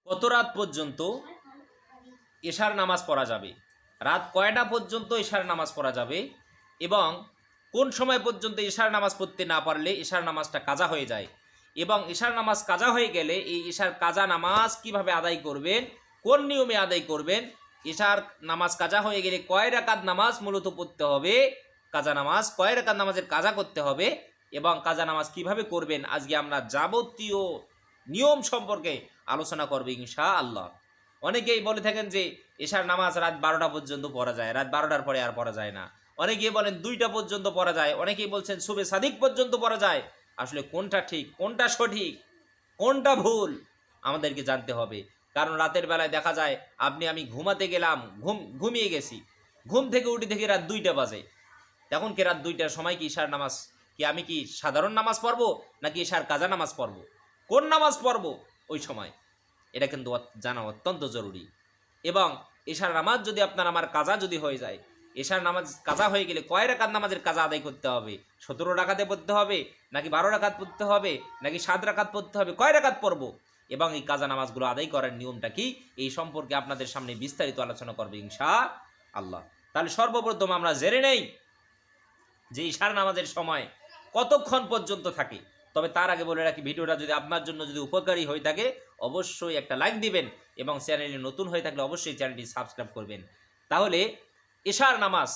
কত রাত পর্যন্ত এশার নামাজ পড়া যাবে, রাত কয়টা পর্যন্ত এশার নামাজ পড়া যাবে এবং কোন সময় পর্যন্ত এশার নামাজ পড়তে না পারলে এশার নামাজটা কাজা হয়ে যায় এবং এশার নামাজ কাজা হয়ে গেলে এই এশার কাজা নামাজ কিভাবে আদায় করবেন, কোন নিয়মে আদায় করবেন, এশার নামাজ কাজা হয়ে গেলে কয় রাকাত নামাজ মূলত পড়তে হবে, কাজা নামাজ কয় রাকাত নামাজের কাজা করতে হবে এবং কাজা নামাজ কিভাবে করবেন, আজকে আমরা যাবতীয় নিয়ম সম্পর্কে আলোচনা করবে ইনশাআল্লাহ। অনেকেই বলে থাকেন যে এশার নামাজ রাত 12টা পর্যন্ত পড়া যায়, রাত 12টার পরে আর পড়া যায় না। অনেকেই বলেন 2টা পর্যন্ত পড়া যায়, অনেকেই বলছেন সুবে সাদিক পর্যন্ত পড়া যায়। আসলে কোনটা ঠিক, কোনটা সঠিক, কোনটা ভুল আমাদেরকে জানতে হবে। কারণ রাতের বেলায় দেখা যায় আমি ঘুমাতে গেলাম, ঘুমিয়ে গেছি, ঘুম থেকে উঠে দেখি রাত 2টা বাজে। তখন কি রাত 2টার সময় কি এশার নামাজ, আমি কি সাধারণ নামাজ পড়বো নাকি এশার কাজা নামাজ পড়বো, কোন নামাজ পড়বো ওই সময়, এটা কিন্তু জানা অত্যন্ত জরুরি। এবং এশার নামাজ যদি আপনার আমার কাজা যদি হয়ে যায়, এশার নামাজ কাজা হয়ে গেলে কয় রাকাত নামাজের কাজা আদায় করতে হবে, 17 রাকাতে পড়তে হবে নাকি 12 রাকাত পড়তে হবে নাকি 7 রাকাত পড়তে হবে, কয় রাকাত পড়বো এবং এই কাজা নামাজগুলো আদায় করার নিয়মটা কি, এই সম্পর্কে আপনাদের সামনে বিস্তারিত আলোচনা করবে ইনশাআল্লাহ। তাহলে সর্বপ্রথম আমরা জেনে নেই যে এশার নামাজের সময় কতক্ষণ পর্যন্ত থাকে। তবে তার আগে বলে রাখি, ভিডিওটা যদি আপনার জন্য যদি উপকারী হয়ে থাকে অবশ্যই একটা লাইক দিবেন এবং চ্যানেলে নতুন হয়ে থাকলে অবশ্যই চ্যানেলটি সাবস্ক্রাইব করবেন। তাহলে এশার নামাজ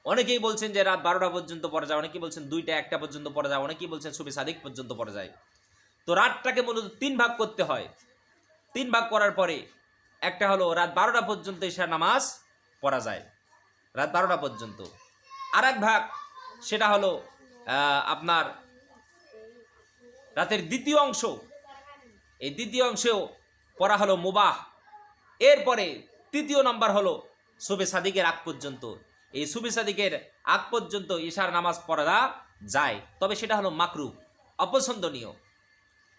অনেকেই বলছেন যে রাত 12টা পর্যন্ত পড়া যায়, অনেকেই বলছেন 2টা 1টা পর্যন্ত পড়া যায়, অনেকেই বলছেন সুবে সাদিক পর্যন্ত পড়া যায়। তো রাতটাকে মূলত 3 ভাগ করতে হয়। 3 ভাগ করার পরে একটা হলো রাত 12টা পর্যন্ত এশার নামাজ পড়া যায়, রাত 12টা পর্যন্ত। আর এক ভাগ সেটা হলো আপনার রাতের দ্বিতীয় অংশ, এই দ্বিতীয় অংশেও পড়া হলো মুবাহ। এরপরে তৃতীয় নাম্বার হলো সুবে সাদিকের আগ পর্যন্ত। এই সুবে সাদিকের আগ পর্যন্ত ইশার নামাজ পড়া যায়, তবে সেটা হলো মাকরুহ, অপছন্দনীয়।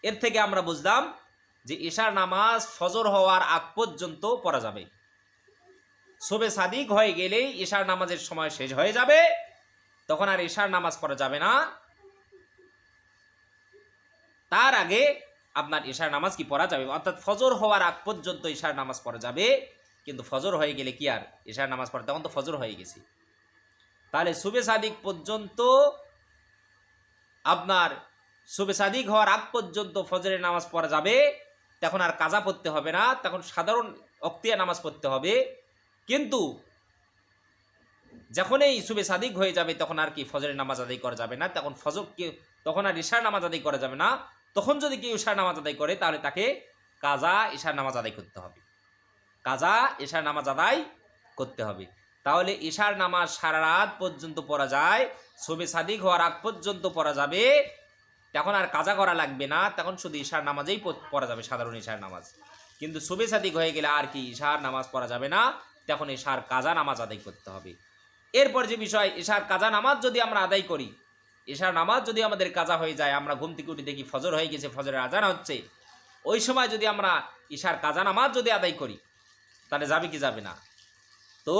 এর থেকে আমরা বুঝলাম যে ইশার নামাজ ফজর হওয়ার আগ পর্যন্ত পড়া যাবে। সুবে সাদিক হয়ে গেলেই ইশার নামাজের সময় শেষ হয়ে যাবে, তখন আর ইশার নামাজ পড়া যাবে না। তার আগে আপনার ইশার নামাজ কি পড়া যাবে, অর্থাৎ ফজর হওয়ার আগ পর্যন্ত ইশার নামাজ পড়া যাবে। কিন্তু ফজর হয়ে গেলে কি আর ইশার নামাজ পড়া, তখন তো ফজর হয়ে গেছে। তাহলে সুবে সাদিক পর্যন্ত আপনার সুবে সাদিক হওয়ার আগ পর্যন্ত ফজরের নামাজ পড়া যাবে, তখন আর কাজা পড়তে হবে না, তখন সাধারণ অক্তিয়া নামাজ পড়তে হবে। কিন্তু যখন এই সুবে সাদিক হয়ে যাবে তখন আর কি ফজরের নামাজ আদায় করা যাবে না, তখন আর ইশার নামাজ আদায় করা যাবে না। তখন যদি কেউ ইশার নামাজ আদায় করে তাহলে তাকে কাজা ইশার নামাজ আদায় করতে হবে, কাজা ইশার নামাজ আদায় করতে হবে। তাহলে ইশার নামাজ সারা রাত পর্যন্ত পড়া যায়, সুবে সাদিক হওয়ার আগ পর্যন্ত পড়া যাবে, তখন আর কাজা করা লাগবে না, তখন শুধু ইশার নামাজেই পড়া যাবে, সাধারণ ইশার নামাজ। কিন্তু সুবে সাদিক হয়ে গেলে আর কি ইশার নামাজ পড়া যাবে না, তখন ইশার কাজা নামাজ আদায় করতে হবে। এরপর যে বিষয়, ইশার কাজা নামাজ যদি আমরা আদায় করি, ইশার নামাজ যদি আমাদের কাজা হয়ে যায়, আমরা ঘুম থেকে উঠে দেখি ফজর হয়ে গেছে, ফজরের আজান হচ্ছে, ওই সময় যদি আমরা ইশার কাজা নামাজ যদি আদায় করি তাহলে যাবে কি যাবে না? তো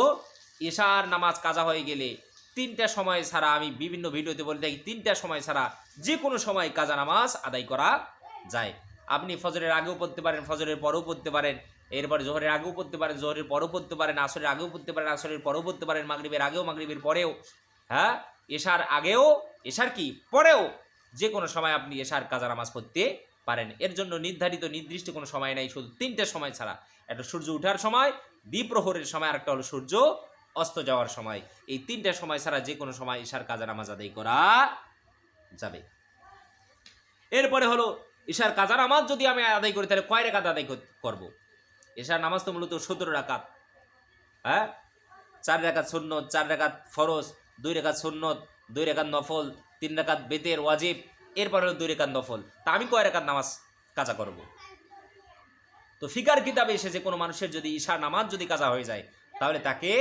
ইশার নামাজ কাজা হয়ে গেলে 3টা সময় ছাড়া, আমি বিভিন্ন ভিডিওতে বলে থাকি 3টা সময় ছাড়া যে কোনো সময় কাজা নামাজ আদায় করা যায়। আপনি ফজরের আগেও পড়তে পারেন, ফজরের পরেও পড়তে পারেন, এরপরে জোহরের আগেও পড়তে পারেন, জোহরের পরেও পড়তে পারেন, আসরের আগেও পড়তে পারেন, আসরের পরেও পড়তে পারেন, মাগরিবের আগেও মাগরিবের পরেও, হ্যাঁ, এশার আগেও এশার কি পরেও, যে কোনো সময় আপনি এশার কাজা নামাজ পড়তে পারেন। এর জন্য নির্দিষ্ট কোনো সময় নাই, শুধু 3টে সময় ছাড়া। একটা সূর্য ওঠার সময়, দ্বিপ্রহরের সময়, আর একটা হলো সূর্য অস্ত যাওয়ার সময়। এই 3টে সময় ছাড়া যে কোনো সময় এশার কাজা নামাজ আদায় করা যাবে। এরপরে হলো এশার কাজা নামাজ যদি আমি আদায় করি তাহলে কয় রাকাত আদায় করব? এশার নামাজ তো মূলত 17 রাকাত, হ্যাঁ, 4 রাকাত সুন্নত, 4 রাকাত ফরজ, 2 রাকাত সুন্নত, 2 রাকাত নফল, 3 রাকাত বেতের ওয়াজিব, এরপরে হলো 2 রাকাত নফল। তা আমি কয় রাকাত নামাজ কাজা করব? তো ফিকার কিতাবে এসে যে কোনো মানুষের যদি ইশার নামাজ যদি কাজা হয়ে যায় তাহলে তাকে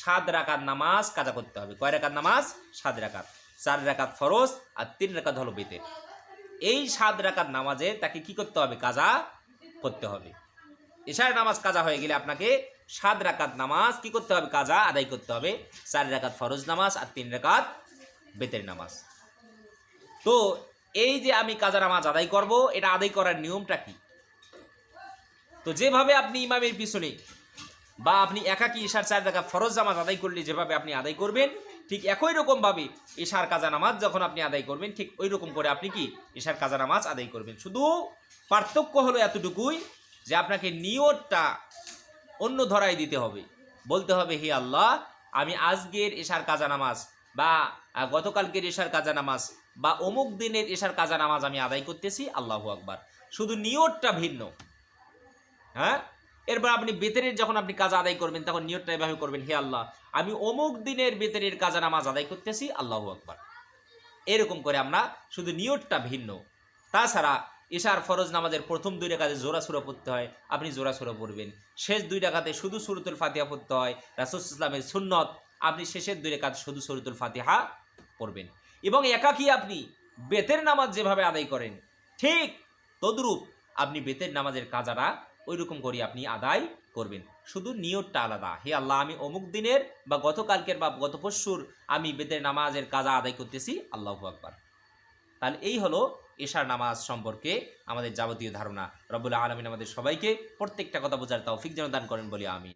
7 রাকাত নামাজ কাজা করতে হবে। কয় রাকাত নামাজ? 7 রাকাত। 4 রাকাত ফরজ আর 3 রাকাত হলো বেতের। এই 7 রাকাত নামাজে তাকে কি করতে হবে? কাজা করতে হবে। ইশার নামাজ কাজা হয়ে গেলে আপনাকে 7 রাকাত নামাজ কি করতে হবে? কাজা আদায় করতে হবে। 4 রাকাত ফরজ নামাজ আর 3 রাকাত বেতের নামাজ। তো এই যে আমি কাজা নামাজ আদায় করব, এটা আদায় করার নিয়মটা কি? তো যেভাবে আপনি ইমামের পিছনে বা আপনি একাকী ঈশার 4 রাকাত ফরজ নামাজ আদায় করলে যেভাবে আপনি আদায় করবেন, ঠিক একই রকমভাবে ঈশার কাজা নামাজ যখন আপনি আদায় করবেন, ঠিক ওই রকম করে আপনি কি ঈশার কাজা নামাজ আদায় করবেন। শুধু পার্থক্য হলো এতটুকুই যে আপনাকে নিয়তটা অন্য ধরায় দিতে হবে। বলতে হবে, হে আল্লাহ, আমি আজকের ঈশার কাজা নামাজ বা গতকালকের ঈশার কাজা নামাজ বা অমুক দিনের ঈশার কাজা নামাজ আমি আদায় করতেছি, আল্লাহু আকবার। শুধু নিয়তটা ভিন্ন। হ্যাঁ, এরপর আপনি বেতেরের যখন আপনি কাজা আদায় করবেন তখন নিয়তটা এভাবে করবেন, হে আল্লাহ, আমি অমুক দিনের বেতেরের কাজা নামাজ আদায় করতেছি, আল্লাহু আকবার। এরকম করে আমরা শুধু নিয়তটা ভিন্ন। তাছাড়া ঈশার ফরজ নামাজের প্রথম 2 রাকাতে জোড়া সূরা পড়তে হয়, আপনি জোড়া সূরা পড়বেন। শেষ 2 রাকাতে শুধু সূরাতুল ফাতিহা পড়তে হয়, রাসূল সাল্লাল্লাহু আলাইহি ওয়াসাল্লামের সুন্নত, আপনি শেষের 2 রাকাত শুধু সূরাতুল ফাতিহা পড়বেন। এবং একাকী আপনি বেতের নামাজ যেভাবে আদায় করেন, ঠিক তদ্রূপ আপনি বেতের নামাজের কাজাটা ওই রকম করে আপনি আদায় করবেন। শুধু নিয়তটা আলাদা, হে আল্লাহ, আমি অমুক দিনের বা গতকালকের বা গত পরশুর আমি বেতের নামাজের কাজা আদায় করতেছি, আল্লাহু আকবার। তাহলে এই হলো ঈশার নামাজ সম্পর্কে আমাদের যাবতীয় ধারণা। রব্বুল আলামিন আমাদের সবাইকে প্রত্যেকটা কথা বোঝার তৌফিক যেন দান করেন বলি আমিন।